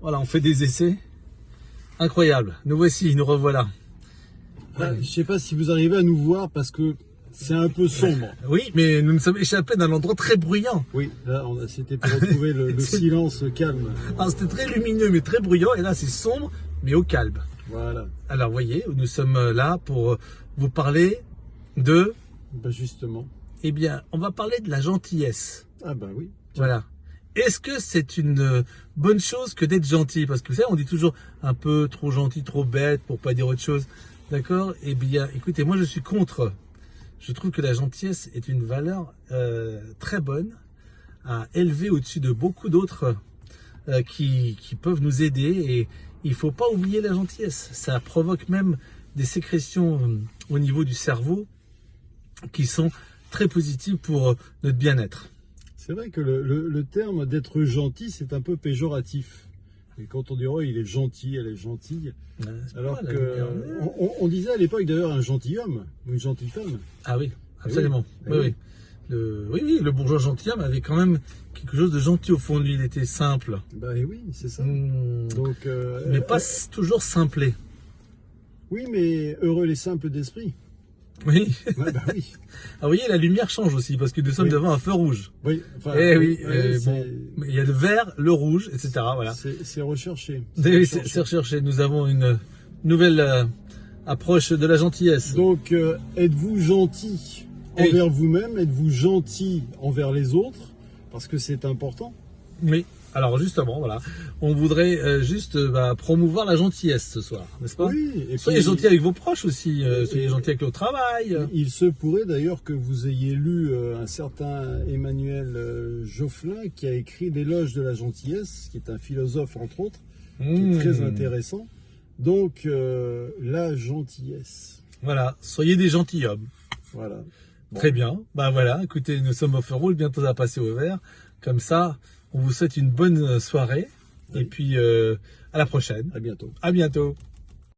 Voilà, on fait des essais. Incroyable. Nous voici, nous revoilà. Je ne sais pas si vous arrivez à nous voir parce que c'est un peu sombre. Oui, mais nous nous sommes échappés d'un endroit très bruyant. Oui, là, c'était pour retrouver le silence calme. Alors, c'était très lumineux, mais très bruyant. Et là, c'est sombre, mais au calme. Voilà. Alors, voyez, nous sommes là pour vous parler de... Ben justement. Eh bien, on va parler de la gentillesse. Ah ben oui. Voilà. Est-ce que c'est une bonne chose que d'être gentil? Parce que vous savez, on dit toujours un peu trop gentil, trop bête, pour pas dire autre chose. D'accord? Eh bien, écoutez, moi je suis contre. Je trouve que la gentillesse est une valeur très bonne à élever au-dessus de beaucoup d'autres qui peuvent nous aider. Et il ne faut pas oublier la gentillesse. Ça provoque même des sécrétions au niveau du cerveau qui sont très positives pour notre bien-être. C'est vrai que le terme d'être gentil, c'est un peu péjoratif. Et quand on dit oh, il est gentil, elle est gentille, alors que on disait à l'époque d'ailleurs un gentilhomme ou une gentille femme. Ah oui, absolument. Oui, oui. Oui, le bourgeois gentilhomme avait quand même quelque chose de gentil au fond de lui. Il était simple. Bah oui, c'est ça. Donc, mais pas toujours simplé. Oui, mais heureux les simples d'esprit. Oui. Ouais, bah oui. Ah, vous voyez, la lumière change aussi parce que nous sommes devant un feu rouge. Oui. Enfin, oui. Bon, il y a le vert, le rouge, etc. Voilà. C'est recherché. C'est recherché. Nous avons une nouvelle approche de la gentillesse. Donc, êtes-vous gentil envers vous-même? Êtes-vous gentil envers les autres? Parce que c'est important. Oui. Alors justement, voilà, on voudrait juste promouvoir la gentillesse ce soir, n'est-ce pas? Oui. Et soyez gentils avec vos proches aussi, soyez gentils avec le travail. Il se pourrait d'ailleurs que vous ayez lu un certain Emmanuel Geofflin qui a écrit L'éloge de la gentillesse, qui est un philosophe entre autres, qui est très intéressant. Donc, la gentillesse. Voilà, soyez des gentilshommes. Voilà. Bon. Très bien, voilà, écoutez, nous sommes au feu rouge, bientôt ça va passer au vert. Comme ça, on vous souhaite une bonne soirée. Oui. Et puis, à la prochaine. À bientôt. À bientôt.